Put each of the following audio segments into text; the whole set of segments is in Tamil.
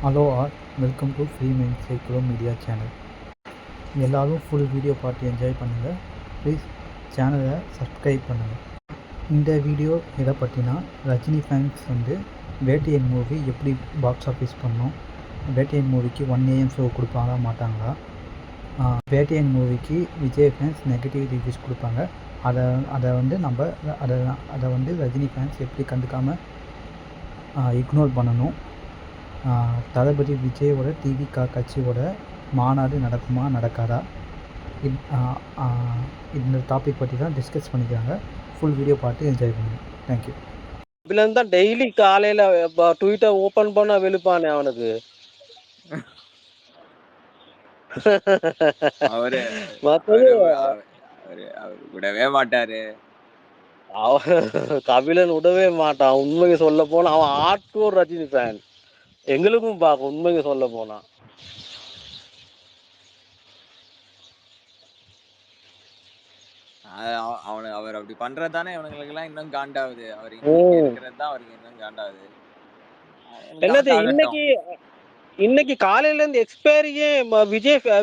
Hello all, welcome to free mind cyclo media channel. எல்லோரும் ஃபுல் வீடியோ பார்த்து என்ஜாய் பண்ணுங்கள். ப்ளீஸ் சேனலை சப்ஸ்கிரைப் பண்ணுங்கள். இந்த வீடியோ எதை பற்றினா, ரஜினி ஃபேன்ஸ் வேட்டையன் மூவி எப்படி பாக்ஸ் ஆஃபீஸ் பண்ணோம், வேட்டையன் மூவிக்கு 1 AM ஷோ கொடுப்பாங்களா மாட்டாங்களா, வேட்டையன் மூவிக்கு விஜய் ஃபேன்ஸ் நெகட்டிவ் ரிவ்யூஸ் கொடுப்பாங்க, அதை நம்ம அதை ரஜினி ஃபேன்ஸ் எப்படி கண்டுக்காமல் இக்னோர் பண்ணணும், தளபதி விஜயோட டிவிகா கட்சியோட மாநாடு நடக்குமா நடக்காதா, இந்த டாபிக் பற்றி தான் டிஸ்கஸ் பண்ணிக்கிறாங்க. ஃபுல் வீடியோ பார்த்து என்ஜாய் பண்ணுங்கள். தேங்க்யூ. இதுலேருந்து தான் டெய்லி காலையில் ட்விட்டர் ஓப்பன் பண்ண வெளுப்பானே அவனுக்கு. அவரு விடவே மாட்டாரு. கபிலன் விடவே மாட்டான். உண்மையை சொல்ல போனா அவன் ஹார்ட்கோர் ரஜினி ஃபேன். எங்களுக்கும் பார்க்க உண்மையை சொல்ல போனா அவர் அப்படி பண்றதுதானே இவனுங்களுக்கு எல்லாம் இன்னும் காண்டாவுது. அவர் இருக்கிறது தான் அவருக்கு இன்னும் காண்டாவுது. என்னது இன்னைக்கு காலையில இருந்து எக்ஸ்பைரியே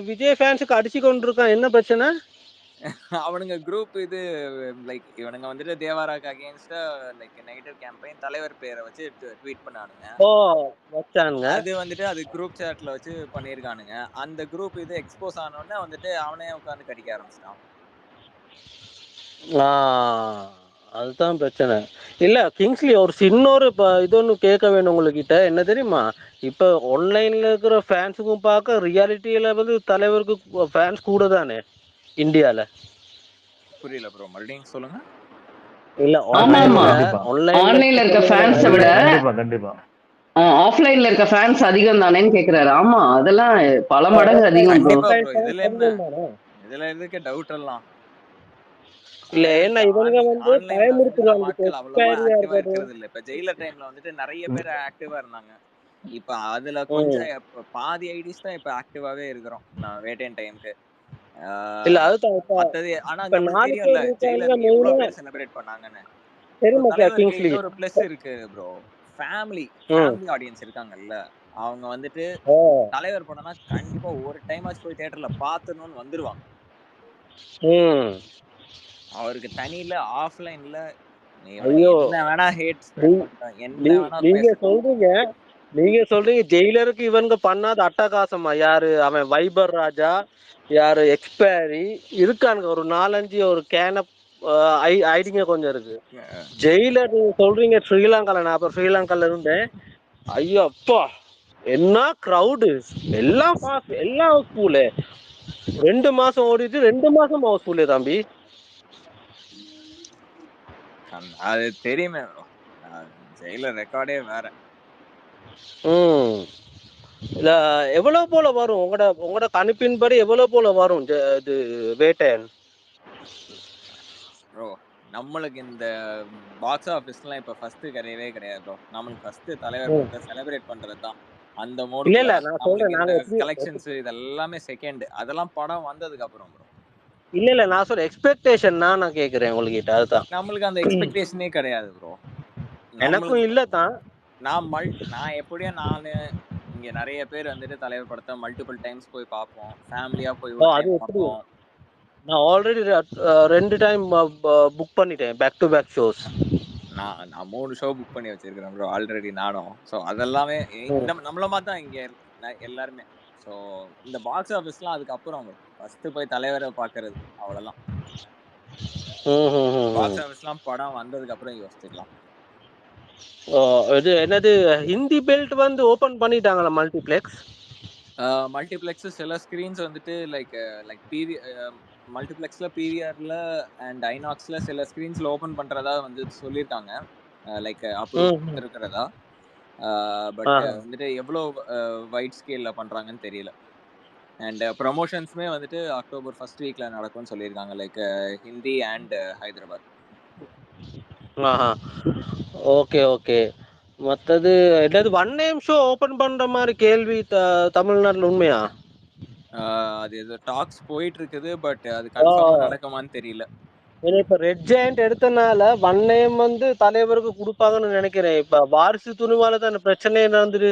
விஜய் ஃபேன்ஸுக்கு அடிச்சு கொண்டிருக்கான். என்ன பிரச்சனை? அவனுங்க குரூப் இது லைக் இவனுங்க வந்துட்டு தேவாராக்கு அகைன்ஸ்டா லைக் நெகட்டிவ் கேம்பெயின் தலைவர் பேரை வச்சு ட்வீட் பண்ணானுங்க. அது வந்துட்டு அது குரூப் சாட்ல வச்சு பண்ணிருக்கானுங்க. அந்த குரூப் இது எக்ஸ்போஸ் ஆனோடனே வந்துட்டு அவனே உட்காந்து கடிக்க ஆரம்பிச்சிட்டான். அதுதான் பிரச்சனை. இல்ல கிங்ஸ்லி ஒரு சின்னொரு இது ஒன்று கேட்க வேணும் உங்ககிட்ட. என்ன தெரியுமா, இப்ப ஆன்லைன்ல இருக்கிற ஃபேன்ஸுக்கும் பார்க்க ரியாலிட்டியில தலைவருக்கு ஃபேன்ஸ் கூட தானே இந்தியால. புரியல ப்ரோ, மறுபடியும் சொல்லுங்க. இல்ல ஆன்லைன்ல இருக்க ஃபேன்ஸை விட கண்டிப்பா ஆஃப்லைன்ல இருக்க ஃபேன்ஸ் அதிகம் தானேன்னு கேக்குறாரு. ஆமா, அதெல்லாம் பல மடங்கு அதிகம் ப்ரோ. இதுல இருக்க டவுட் எல்லாம் இல்ல, ஏன்னா இவங்க இப்ப ஜெயிலர் டைம்ல வந்துட்டு நிறைய பேர் ஆக்டிவா இருந்தாங்க. இப்ப அதுல கொஞ்சம் பாதி ஐடிஸ் தான் இப்ப ஆக்டிவாவே இருக்கிறோம் நான் வேட்டையன் டைம்க்கு. இல்ல அதுதான் மத்தது ஆனா நமக்கு தெரியும்ல ஜெயிலருக்கு எவ்வளவு பேர் செலிப்ரேட் பண்ணாங்கன்னு. ஒரு பிளஸ் இருக்கு ப்ரோ. ஃபேமிலி ஆடியன்ஸ் இருக்காங்கல்ல, அவங்க வந்துட்டு தலைவர் படம்னா கண்டிப்பா ஒரு டைம் ஆச்சு போய் தியேட்டர்ல பாத்துறணும்னு வந்துருவாங்க. அவருக்கு தனியில ஆஃப்லைன்ல என்ன வேணா ஹேட்ஸ் என்ன வேணா நீங்க சொல்றீங்க ஜெயிலருக்கு இவங்க பண்ணாத அட்டகாசமா. யாரு அவன் வைபர் ராஜா, யாரு எக்ஸ்பைரி இருக்கானுங்க, ஒரு 4-5 ஒரு கேனப் ஐடிங்க கொஞ்சம் இருக்கு. ஜெயிலர் நீங்க சொல்றீங்க ஸ்ரீலங்கால, நான் அப்ப ஸ்ரீலங்கால இருந்தேன். ஐயோ அப்பா என்ன கிரௌடு, எல்லாம் ஹவுஸ்ஃபுல்லு. 2 மாசம் ஓடிட்டு 2 மாசம் ஹவுஸ்ஃபுல்லு தம்பி. அது தெரியுமே ப்ரோ, ஜெயிலர் ரெக்கார்டே வேற. இல்ல எவ்வளவு போல வரும் உங்களோட கணிப்பின்படி எவ்வளவு போல வரும் இது வேட்டையன் ப்ரோ? நம்மளுக்கு இந்த பாக்ஸ் ஆபீஸ்லாம் இப்ப ஃபர்ஸ்ட் கிடையவே கிடையாது ப்ரோ. நம்மளுக்கு ஃபர்ஸ்ட் தலைவர் படத்தை செலிப்ரேட் பண்றதுதான். அந்த மோடுல கலெக்ஷன்ஸ் இதெல்லாமே செகண்ட். அதெல்லாம் படம் வந்ததுக்கு அப்புறம் ப்ரோ. இல்ல நான் சொல்ற எக்ஸ்பெக்டேஷன் நான் கேக்குறேன் உங்ககிட்ட. அதுதான் நம்மளுக்கு அந்த எக்ஸ்பெக்டேஷனே கிடையாது ப்ரோ. எனக்கும் இல்ல தான். நான் எப்படியும் இங்க நிறைய பேர் வந்துட்டு தலைவர் படத்தை மல்டிபிள் டைம்ஸ் போய் பார்ப்போம். ஃபேமிலியா போய் பார்ப்போம். நான் ஆல்ரெடி 2 டைம் புக் பண்ணிட்டேன் பேக் டு பேக் ஷோஸ். நான் 3 ஷோ புக் பண்ணி வச்சிருக்கேன் ப்ரோ ஆல்ரெடி நானும். ஸோ அதெல்லாமே நம்மள மாதிரி தான் இங்க எல்லாருமே. ஸோ இந்த பாக்ஸ் ஆஃபீஸ்லாம் அதுக்கப்புறம் ஃபர்ஸ்ட் போய் தலைவரை பார்க்கறது அவ்வளோதான். பாக்ஸ் ஆஃபீஸ்லாம் படம் வந்ததுக்கு அப்புறம் யோசிச்சுக்கலாம். இது என்னது ஹிந்தி பெல்ட் ஓபன் பண்ணிட்டாங்களா மல்டிப்ளெக்ஸ் சில ஸ்கிரீன்ஸ் வந்துட்டு லைக் பிவி மல்டிப்ளெக்ஸ்ல பிவிஆர்ல அண்ட் ஐநாக்ஸ்ல சில ஸ்கிரீன்ஸ்ல ஓபன் பண்றதா சொல்லியிருக்காங்க. லைக் அப்ரூவ் இருக்கிறதா. பட் வந்துட்டு எவ்வளவு வைட் ஸ்கேல்ல பண்றாங்கன்னு தெரியல. அண்ட் ப்ரமோஷன்ஸுமே வந்துட்டு அக்டோபர் ஃபர்ஸ்ட் வீக்ல நடக்கும்னு சொல்லியிருக்காங்க, like Hindi and Hyderabad. Okay okay. மற்றது என்னது 1 AM ஷோ ஓபன் பண்ற மாதிரி கேள்வி தமிழ்நாட்டுல உண்மையா? அது ஏதோ டாக்ஸ் போயிட்டு இருக்குது, பட் அது கன்ஃபார்மா நடக்குமான்னு தெரியல. ஏன்னா இப்ப ரெட் ஜெயண்ட் எடுத்தனால ஒன் நேம் வந்து தலைவருக்கு கொடுப்பாங்கன்னு நினைக்கிறேன். இப்ப வாரிசு துணிவால தான் பிரச்சனை நடந்துரு.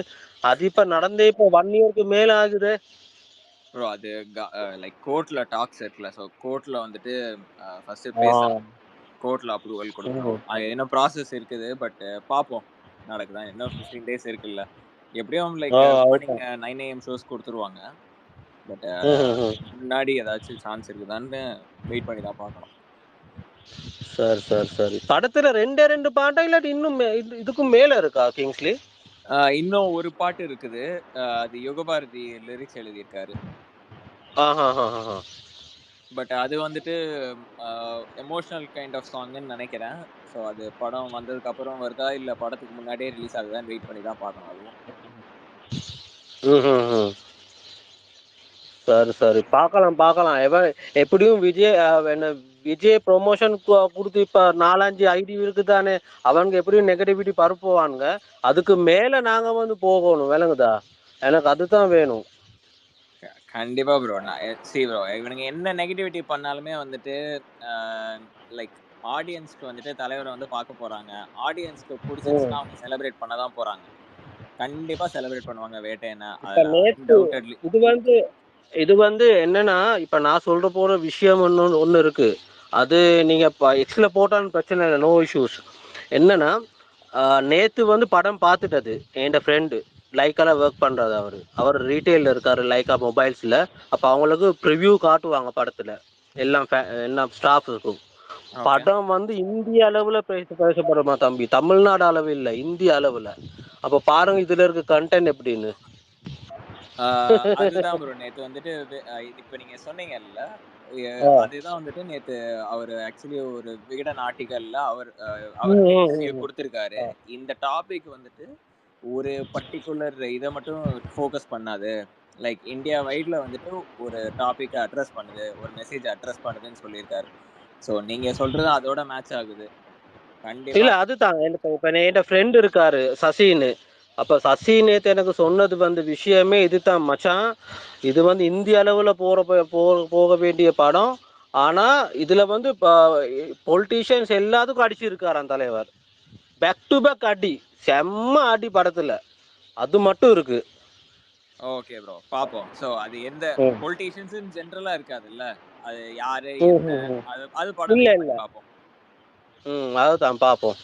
அது இப்ப நடந்தே இப்ப 1 இயருக்கு மேல ஆகுது. ப்ரோ அது லைக் கோர்ட்ல டாக்ஸ் இருக்குல்ல, ஸோ கோர்ட்ல வந்துட்டு ஃபர்ஸ்ட் பேசணும், கோர்ட்ல அப்ரூவல் கொடுக்கணும். அது என்ன ப்ராசஸ் இருக்குது, பட் பார்ப்போம் நடக்குதா. இன்னும் 15 days இருக்குல்ல, எப்படியும் லைக் மார்னிங் 9 AM ஷோஸ் கொடுத்துருவாங்க. பட் முன்னாடி ஏதாச்சும் சான்ஸ் இருக்குதான்னு வெயிட் பண்ணி தான் பார்க்கணும். சரி படத்துல 2 பாட்டா இல்லாட்டி இன்னும் இதுக்கும் மேல இருக்கா கிங்ஸ்லி? இன்னும் ஒரு பாட்டு இருக்குது, அது யுகபாரதி லிரிக்ஸ் எழுதியிருக்காரு. பட் அது வந்துட்டு எமோஷனல் கைண்ட் ஆஃப் சாங்னு நினைக்கிறேன். ஸோ அது படம் வந்ததுக்கு அப்புறம் வருதா இல்ல படத்துக்கு முன்னாடியே ரிலீஸ் ஆகுதான்னு வெயிட் பண்ணி தான் பார்க்கணும் அதுவும். சரி பார்க்கலாம். எப்படியும் விஜய் ப்ரொமோஷன் கொடுத்து இப்ப 4-5 ஐடி இருக்குதானே, அவங்க எப்படியும் நெகட்டிவிட்டி பரப்புவானுங்க. அதுக்கு மேல நாங்க வந்து போகணும், விளங்குதா? எனக்கு அதுதான் வேணும். கண்டிப்பா ப்ரோ. ப்ரோ இவனுங்க என்ன நெகட்டிவிட்டி பண்ணாலுமே வந்துட்டு லைக் ஆடியன்ஸ்க்கு வந்துட்டு தலைவரை வந்து பார்க்க போறாங்க. ஆடியன்ஸ்க்கு பிடிச்சிருச்சுன்னா அவங்க செலிப்ரேட் பண்ண தான் போறாங்க. கண்டிப்பா செலிப்ரேட் பண்ணுவாங்க வேட்டையனை. இது வந்து என்னன்னா, இப்ப நான் சொல்ற போற விஷயம் ஒண்ணு இருக்கு. அது நீங்க எக்ஸ்ல போட்டாலும் பிரச்சனை இல்லை, நோ இஷ்யூஸ். என்னன்னா, நேத்து வந்து படம் பார்த்துட்டது என் ஃப்ரெண்டு லைக்கால ஒர்க் பண்றது. அவர் ரீட்டைல்ல இருக்காரு லைக்கா மொபைல்ஸ்ல. அப்ப அவங்களுக்கு ப்ரிவ்யூ காட்டுவாங்க படத்துல, எல்லாம் ஸ்டாஃப் இருக்கும். படம் வந்து இந்திய அளவுல பேசப்படுமா தம்பி, தமிழ்நாடு அளவு இல்ல, இந்திய அளவுல. அப்ப பாருங்க இதுல இருக்க கண்டென்ட் எப்படின்னு. அதுதான் ப்ரோ நேத்து வந்துட்டு இப்ப நீங்க சொன்னீங்கல்ல, அதுதான் வந்துட்டு நேத்து அவர் ஆக்சுவலி ஒரு விகடன் ஆர்டிகல்ல அவர் கொடுத்திருக்காரு. இந்த டாபிக் வந்துட்டு ஒரு பர்டிகுலர் இதை மட்டும் ஃபோக்கஸ் பண்ணாது, லைக் இந்தியா வைட்ல வந்துட்டு ஒரு டாபிக் அட்ரஸ் பண்ணுது, ஒரு மெசேஜ் அட்ரஸ் பண்ணுதுன்னு சொல்லியிருக்காரு. ஸோ நீங்க சொல்றது அதோட மேட்ச் ஆகுது. கண்டிப்பா இல்ல அதுதான் இப்ப என் ஃப்ரெண்ட் இருக்காரு சசின்னு. அப்ப சசி நேத்து எனக்கு சொன்னது வந்து விஷயமே இதுதான் மச்சான். இது வந்து இந்திய அளவுல போக வேண்டிய படம். ஆனா இதுல வந்து பொலிட்டீஷியன்ஸ் எல்லாத்துக்கும் அடிச்சிருக்காராம் தலைவர். பேக் டு பேக் அடி, செம்ம அடி படத்துல. அது மட்டும் இருக்கு. ஓகே ப்ரோ பாப்போம். சோ அது எந்த பொலிட்டீஷியன்ஸ் ஜெனரலா இருக்காதுல்ல, அது யாரு அது படம் பண்ணி பாப்போம். அதுதான் பாப்போம்.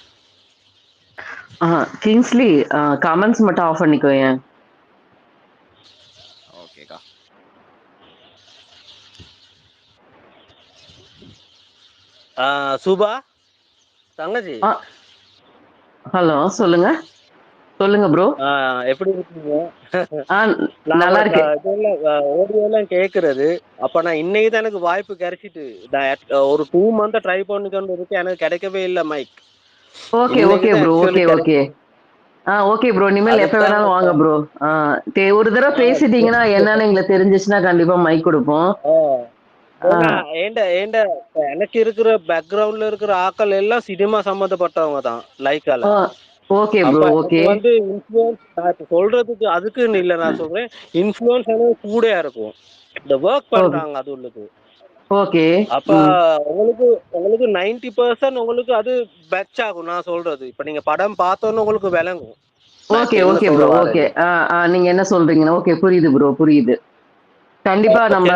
கிங்ஸ்லி கமெண்ட்ஸ் மட்டும் ஆஃப் பண்ணிக்கோங்க. ஓகேக்கா. சுபா தங்கச்சி, ஹலோ சொல்லுங்க ப்ரோ. எப்படி இருக்கீங்க? நல்லா இருக்கு. ஓடியோலாம் கேக்குறது. அப்ப நான் இன்னைக்கு தான் எனக்கு வாய்ப்பு கிடைச்சிட்டு, ஒரு 2 month ட்ரை பண்ணிக்கொண்டு இருக்கு, எனக்கு கிடைக்கவே இல்லை mic. Okay bro. Okay bro, இனிமேல் எப்ப வேணாலும் வாங்க ப்ரோ. ஒரு தடவை பேசிட்டீங்கன்னா என்னன்னு எங்களுக்கு தெரிஞ்சிச்சுன்னா கண்டிப்பா மைக் கொடுப்போம். எனக்கு இருக்கிற பேக்ரவுண்ட்ல இருக்கிற ஆக்கள் எல்லாம் சினிமா சம்பந்தப்பட்டவங்க தான் லைக்கால. Okay bro. ஓகே வந்து இன்ஃப்ளூயன்ஸ் சொல்றதுக்கு அதுக்குன்னு இல்ல, நான் சொல்றேன் இன்ஃப்ளூயன்ஸ் கூட இருக்கும், இந்த ஒர்க் பண்றாங்க அது உள்ளது. ஓகே. அப்ப உங்களுக்கு 90% உங்களுக்கு அது பெட்ச் ஆகும். நான் சொல்றது இப்ப நீங்க படம் பார்த்தோன்னு உங்களுக்கு விளங்கும். Okay bro. ஓகே நீங்க என்ன சொல்றீங்கன்னா ஓகே, புரியுது ப்ரோ, புரியுது. கண்டிப்பா நம்ம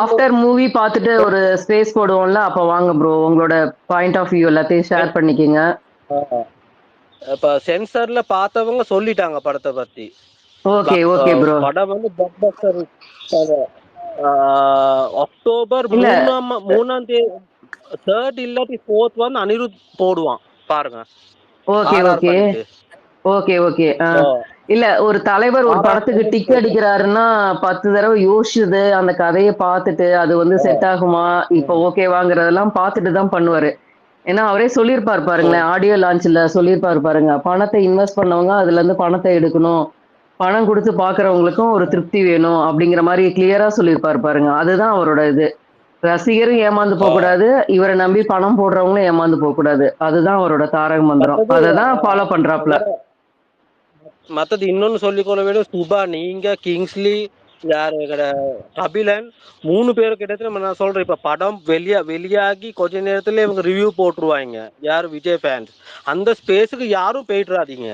ஆஃப்டர் மூவி பார்த்துட்டு ஒரு ஸ்பேஸ் போடுவோம்ல, அப்ப வாங்க ப்ரோ, உங்களோட பாயிண்ட் ஆஃப் வியூ எல்லாத்தையும் ஷேர் பண்ணிக்கங்க. இப்ப சென்சார்ல பார்த்தவங்க சொல்லிட்டாங்க படத்தை பத்தி. Okay bro. படம் வந்து பிளாக்பஸ்டர். அக்டோபர் 3ஆம் தேதி 3rd இல்லாட்டி 4th வந்து அனிருத் போடுவான் பாருங்க. ஓகே. இல்ல, ஒரு தலைவர் ஒரு படத்துக்கு டிக் அடிக்கிறாருன்னா 10 தடவை யோசிச்சுது அந்த கதையை பார்த்துட்டு அது வந்து செட் ஆகுமா, இப்ப ஓகேவாங்கிறதெல்லாம் பார்த்துட்டு தான் பண்ணுவாரு. ஏன்னா அவரே சொல்லியிருப்பாரு பாருங்களேன், ஆடியோ லான்ச்ல சொல்லியிருப்பாரு பாருங்க, பணத்தை இன்வெஸ்ட் பண்ணவங்க அதுல இருந்து பணத்தை எடுக்கணும், பணம் கொடுத்து பாக்குறவங்களுக்கும் ஒரு திருப்தி வேணும் அப்படிங்கிற மாதிரி கிளியரா சொல்லியிருப்பாரு பாருங்க. அதுதான் அவரோட இது. ரசிகரும் ஏமாந்து போக கூடாது, இவரை நம்பி பணம் போடுறவங்களும் ஏமாந்து போக கூடாது. அதுதான் அவரோட தாரக மந்திரம். அததான் ஃபாலோ பண்றாப்ல. மத்தது இன்னொன்னு சொல்லிக்கொள்ள வேண்டும் சுபா, நீங்க கிங்ஸ்லி யாரு கபிலன் 3 பேரு கிட்டத்தட்ட நான் சொல்றேன். இப்ப படம் வெளியாகி கொஞ்ச நேரத்துல இவங்க ரிவ்யூ போட்டுருவாங்க. யாரு விஜய் ஃபேன்ஸ். அந்த ஸ்பேஸுக்கு யாரும் போயிட்டுறாதீங்க.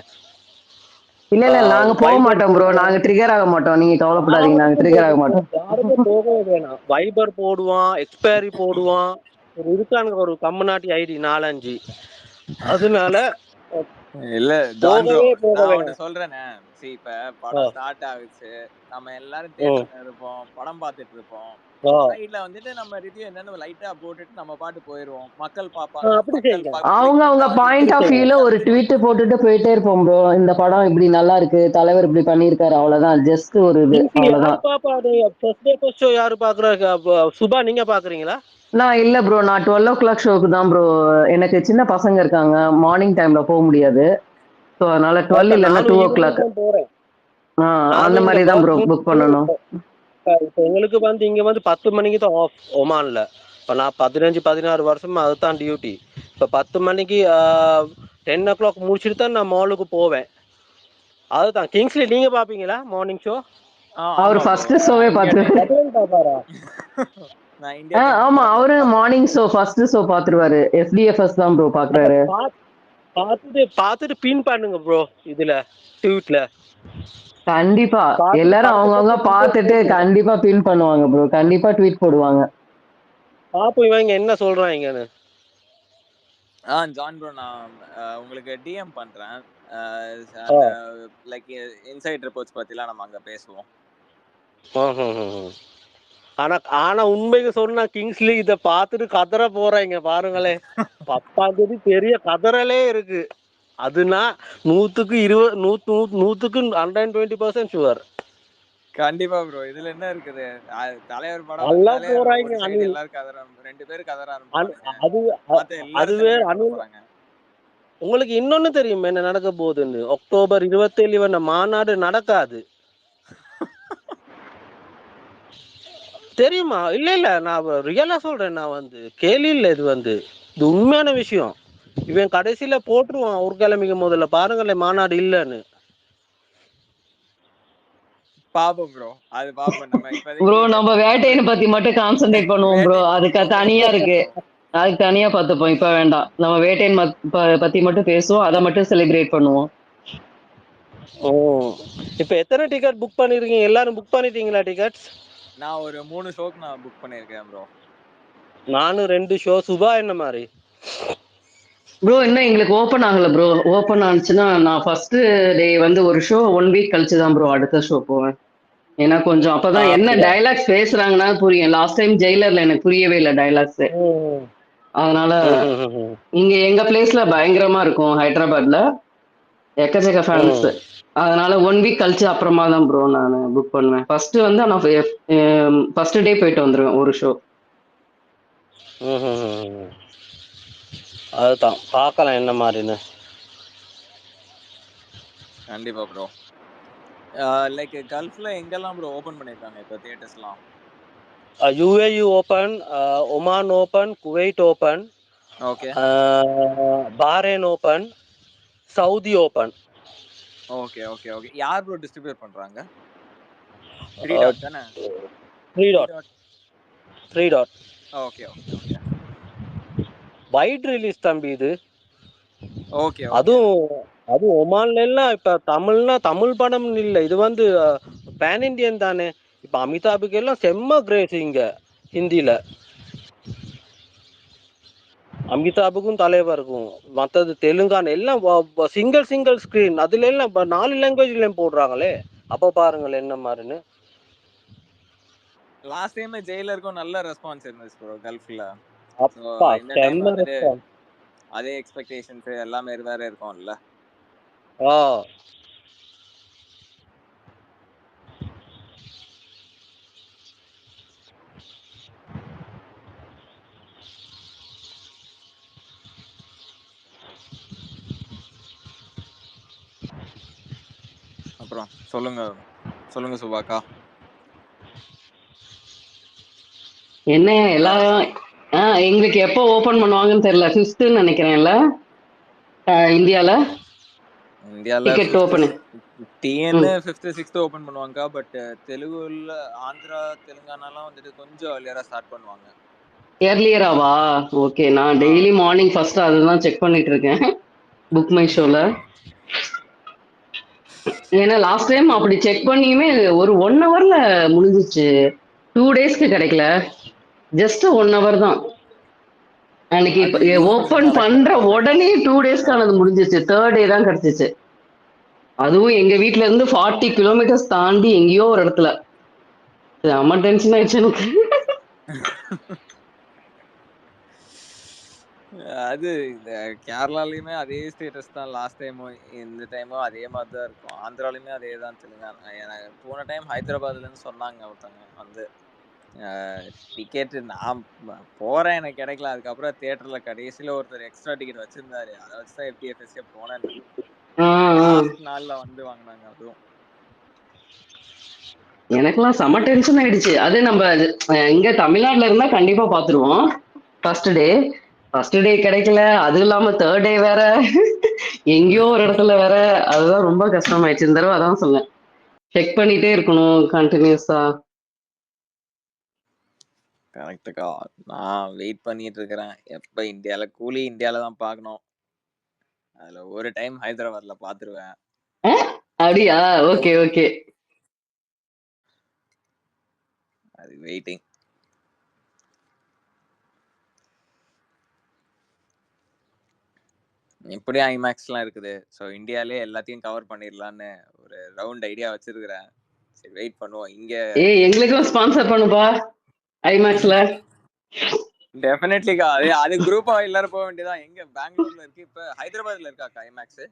இல்ல நாங்க போக மாட்டோம் ப்ரோ. நாங்க ட்ரிகர் ஆக மாட்டோம். நீங்க கவலைப்படாதீங்க, நாங்க ட்ரிகர் ஆக மாட்டோம். யாருமே போகவே வேணாம். வைபர் போடுவான், எக்ஸ்பைரி போடுவான், ஒரு இருக்கானுங்க ஒரு கம்முநாட்டி ஐடி 4-5. அதனால இல்ல ஜான் ப்ரோ, போக நான் ஒண்ணு வேணாம். சொல்றேனே. இப்ப படம் ஸ்டார்ட் ஆகுச்சு, நம்ம எல்லாரும் தியேட்டர்ல இருப்போம், படம் பார்த்துட்டு இருப்போம். சைடுல வந்துட்டு நம்ம ரிவ்யூ என்னன்னு லைட்டா போட்டுட்டு நம்ம பாட்டு போயிருவோம். மக்கள் பாப்பாங்க. அப்படி மக்கள் செய்யுங்க. அவங்க பாயிண்ட் ஆஃப் வியூல ஒரு ட்வீட் போட்டுட்டு போயிட்டே இருப்போம் ப்ரோ. இந்த படம் இப்படி நல்லா இருக்கு, தலைவர் இப்படி பண்ணிருக்காரு, அவ்வளவுதான். ஜஸ்ட் ஒரு இது, அவ்வளவுதான். யாரு பாக்குறாங்க? சுபா நீங்க பாக்குறீங்களா? நான் இல்ல ப்ரோ, நான் 12 o'clock ஷோக்கு தான் ப்ரோ. எனக்கு சின்ன பசங்க இருக்காங்க, மார்னிங் டைம்ல போக முடியாது. ஸோ அதனால 12 இல்லைன்னா 2 o'clock போறேன். அந்த மாதிரி தான் ப்ரோ புக் பண்ணணும். இப்ப எங்களுக்கு வந்து இங்க வந்து 10 மணிக்கு தான் ஆஃப் ஒமான்ல. இப்போ நான் 15-16 வருஷமா அதுதான் டியூட்டி. இப்போ 10 மணிக்கு 10 o'clock முடிச்சுட்டு தான் நான் மாலுக்கு போவேன். அதுதான். கிங்ஸ்லி நீங்க பாப்பீங்களா மார்னிங் ஷோ? அவர் ஃபர்ஸ்ட் ஷோவே பாப்பாரா? ஆமா, அவரு மார்னிங் ஷோ ஃபர்ஸ்ட் ஷோ பாத்துருவாரு. FDFS தான் ப்ரோ பாக்குறாரு. பாத்துட்டு பின் பண்ணுங்க ப்ரோ இதுல ட்வீட்ல. கண்டிப்பா எல்லாரும் அவங்கவுங்க பார்த்துட்டு கண்டிப்பா பின் பண்ணுவாங்க ப்ரோ. கண்டிப்பா ட்வீட் போடுவாங்க. பாப்போம் இவங்க என்ன சொல்றாங்கன்னு. ஜான் ப்ரோ, நான் உங்களுக்கு DM பண்றேன். லைக் இன்சைட் ரிப்போர்ட்ஸ் பத்திலாம் நம்ம அங்க பேசுவோம். ஆனா உண்மைக்கு சொன்னா கிங்ஸ்லி இத பாத்துட்டு கதற போறாங்க பாருங்களேன். 10ஆம் தேதி பெரிய கதறலே இருக்கு. அதுனா 100% ஷுவர். கண்டிப்பா ப்ரோ. இதுல என்ன இருக்குது? தலைவர் படம் நல்லா வந்தாலே போறாங்க. ஒரு சைடு எல்லாரும் கதற, 2 பேரும் கதற ஆரம்பிப்பாங்க. அதுவே உங்களுக்கு இன்னொன்னு தெரியும் என்ன நடக்க போகுதுன்னு. அக்டோபர் 27 மாநாடு நடக்காது. தெரியுமா? இல்ல நான் ரியலா சொல்றேன். நான் வந்து கேள்வி இல்ல, இது உண்மையான விஷயம். இவன் கடைசியில போட்டுருவான் ஒரு கிழமைக்கு முதல்ல. பாருங்களேன் மாநாடு இல்லன்னு. பாப்போம் ப்ரோ. அது பாப்போம். நம்ம ப்ரோ நம்ம வேட்டையனை பத்தி மட்டும் கான்சென்ட்ரேட் பண்ணுவோம் ப்ரோ. அதுக்கு தனியா இருக்கு, அதுக்கு தனியா பார்த்துப்போம். இப்ப வேண்டாம். நம்ம வேட்டையன் பத்தி மட்டும் பேசுவோம், அதை மட்டும் செலிப்ரேட் பண்ணுவோம். இப்ப எத்தனை டிக்கெட் புக் பண்ணிருக்கீங்க? எல்லாரும் புக் பண்ணிட்டீங்களா டிக்கெட்ஸ்? நான் ஒரு 3 ஷோக்கு நான் புக் பண்ணிருக்கேன் ப்ரோ. நானும் 2 ஷோ. சுபா என்ன மாதிரி? ப்ரோ இன்னும் எங்களுக்கு ஓப்பன் ஆகல ப்ரோ. ஓப்பன் ஆனிச்சுன்னா நான் ஃபர்ஸ்ட் டே வந்து ஒரு ஷோ 1 வீக் கழிச்சு தான் ப்ரோ அடுத்த ஷோ போவேன். ஏன்னா கொஞ்சம் அப்பதான் என்ன டைலாக்ஸ் பேசுறாங்கன்னா புரியும். லாஸ்ட் டைம் ஜெயிலர்ல எனக்கு புரியவே இல்லை டைலாக்ஸ். அதனால இங்க எங்க பிளேஸ்ல பயங்கரமா இருக்கும், ஹைதராபாத்ல எக்கச்சக்க ஃபேன்ஸ். அதனால 1 வீக் கழிச்சு அப்புறமா தான் ப்ரோ நான் புக் பண்ணுவேன். ஃபர்ஸ்ட் வந்து நான் ஃபர்ஸ்ட் டே போயிட்டு வந்துருவேன் ஒரு ஷோ. அதுதான் பார்க்கலாம் என்ன மாதிரின்னு. கண்டிப்பா ப்ரோ. லைக் கல்ஃப்ல எங்கெல்லாம் ப்ரோ ஓபன் பண்ணிருக்காங்க இப்போ தியேட்டர்ஸ்லாம்? UAE open, Oman open, Kuwait open, okay, Bahrain open, Saudi open. Okay okay okay. யார் ப்ரோ டிஸ்ட்ரிபியூட் பண்றாங்க? 3 டாட் தானே? 3 dot. Okay okay okay. Wide release தம்பி இது. ஓகே. அது ஒமான்ல எல்லாம் இப்ப தமிழ் படம் இல்ல. இது வந்து பேன் இண்டியன் தானே. இப்ப அமிதாபுக்கு எல்லாம் செம்ம கிரேஸ் இங்க ஹிந்தில. அமிதாபுக்கும் தலைவருக்கும். மற்றது தெலுங்கானா எல்லாம் சிங்கிள் ஸ்கிரீன். அதுல எல்லாம் 4 லாங்குவேஜ்லயும் போடுறாங்களே. அப்ப பாருங்களேன் என்ன மாதிரின்னு. லாஸ்ட் டைம் ஜெயிலருக்கும் நல்ல ரெஸ்பான்ஸ் இருந்துச்சு ப்ரோ கல்ஃப்ல. அப்பா செம்ம ரெஸ்பான்ஸ். அதே எக்ஸ்பெக்டேஷன்ஸ் எல்லாமே வேற இருக்கும்ல. அப்புறம் சொல்லுங்க சுபாக்கா. என்ன எல்லாரும் எங்களுக்கு எப்போ ஓபன் பண்ணுவாங்கன்னு தெரியல. 5th நினைக்கிறேன்ல இந்தியால ticket open. TN 5th 6th open பண்ணுவாங்க. பட் தெலுங்குல ஆந்திரா தெலுங்கானாலாம் வந்துட்டு கொஞ்சம் earlier ஸ்டார்ட் பண்ணுவாங்க. ஏர்லியராவா? ஓகே. நான் ஆ. டெய்லி மார்னிங் ஃபர்ஸ்ட் அதுதான் செக் பண்ணிட்டு இருக்கேன் புக் மை ஷோல. ஏன்னா லாஸ்ட் டைம் அப்படி செக் பண்ணியுமே ஒரு 1 ஹவர்ல முடிஞ்சிச்சு. 2 டேஸ்க்கு கிடைக்கல. ஜஸ்ட் 1 ஹவர் தான். அன்னைக்கு அது யூசுவலி ஓபன் பண்ற நடக்கிறதா. உடனே 2 டேஸ்க்கானது முடிஞ்சிச்சு. 3rd டே தான் கிடைச்சிச்சு. அதுவும் எங்க வீட்ல இருந்து 40 கிலோமீட்டர்ஸ் தாண்டி எங்கேயோ ஒரு இடத்துல. செம்ம டென்ஷன் ஆயிடுச்சு எனக்கு. அது இந்த கேரளாலயுமே அதே ஸ்டேட்டஸ் தான் லாஸ்ட் டைமும். இந்த டைமும் அதே மாதிரி தான் இருக்கும். ஆந்திராலையுமே அதே தான் தெலுங்கானா. எனக்கு போன டைம் ஹைதராபாத்லன்னு சொன்னாங்க ஒருத்தவங்க வந்து டிக்கெட் நான் போறேன் எனக்கு கிடைக்கல. அதுக்கப்புறம் தியேட்டர்ல கடைசியில ஒருத்தர் எக்ஸ்ட்ரா டிக்கெட் வச்சிருந்தாரு. அதை வச்சுதான் எஃப்டிஎஃப்எஸ்கே போனேன். ஆ, ஆ. லாஸ்ட் நாள்ல வந்து வாங்கினாங்க. அதுவும் எனக்கெல்லாம் செம டென்ஷன் ஆயிடுச்சு. அது நம்ம இங்க தமிழ்நாட்டுல இருந்தா கண்டிப்பா பாத்துருவோம். ஃபர்ஸ்ட் டே கிடைக்கல. அதுவும் இல்லாம 3rd டே வேற எங்கேயோ ஒரு இடத்துல வேற. அதுதான் ரொம்ப கஷ்டமாயிடுச்சு. இந்த தடவை அதான் சொன்னேன். செக் பண்ணிட்டே இருக்கணும் கண்டினியூஸா. கரெக்டுக்கா. நான் வெயிட் பண்ணிட்டு இருக்கிறேன். எப்ப இந்தியால தான் பார்க்கணும். அதுல ஒரு டைம் ஹைதராபாத்ல பாத்துருவேன். அப்படியா? Okay okay. அது வெயிட்டிங். இப்படியும் ஐமேக்ஸ்லாம் இருக்குது. ஸோ இந்தியாலே எல்லாத்தையும் கவர் பண்ணிடலான்னு ஒரு ரவுண்ட் ஐடியா வச்சிருக்கிறேன். சரி வெயிட் பண்ணுவோம். இங்க எங்களுக்கும் ஸ்பான்சர் பண்ணுப்பா ஐமேக்ஸ்ல. டெஃபினெட்லிக்கா. அது குரூப்பா எல்லாரும் போக வேண்டியதான். எங்க பெங்களூர்ல இருக்கு, இப்ப ஹைதராபாத்ல இருக்காக்கா ஐமேக்ஸ்?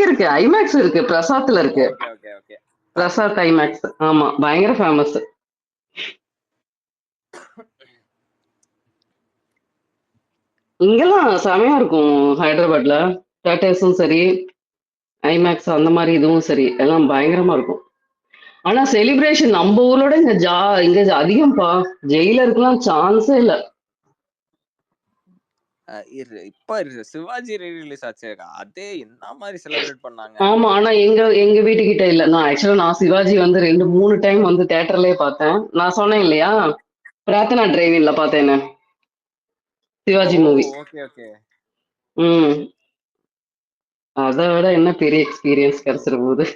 இருக்கு ஐமேக்ஸ் இருக்கு. பிரசாத்ல இருக்கு. Okay okay okay. Prasad IMAX. ஆமா, பயங்கர ஃபேமஸ். இங்கெல்லாம் செமையா இருக்கும் ஹைதராபாத்ல. தேட்டர்ஸும் சரி, ஐமேக்ஸ் அந்த மாதிரி இதுவும் சரி, எல்லாம் பயங்கரமா இருக்கும். ஆனா செலிப்ரேஷன் நம்ம ஊரோட இங்க அதிகம்ப்பா. ஜெயிலருக்குலாம் சான்ஸே இல்ல. இப்ப சிவாஜி ரிலீஸ் ஆச்சுக்கா. அதே என்ன மாதிரி செலிப்ரேட் பண்ணாங்க. ஆமா, ஆனா எங்க வீட்டுக்கிட்ட இல்ல. நான் சிவாஜி வந்து 2-3 டைம் வந்து தியேட்டர்லயே பார்த்தேன். நான் சொன்னேன் இல்லையா, பிரார்த்தனா டிரைவின்ல பார்த்தேன்னு, சிவாஜி மூவி. Okay okay. அதை விட என்ன பெரிய எக்ஸ்பீரியன்ஸ் கிடைச்சிட போகுது.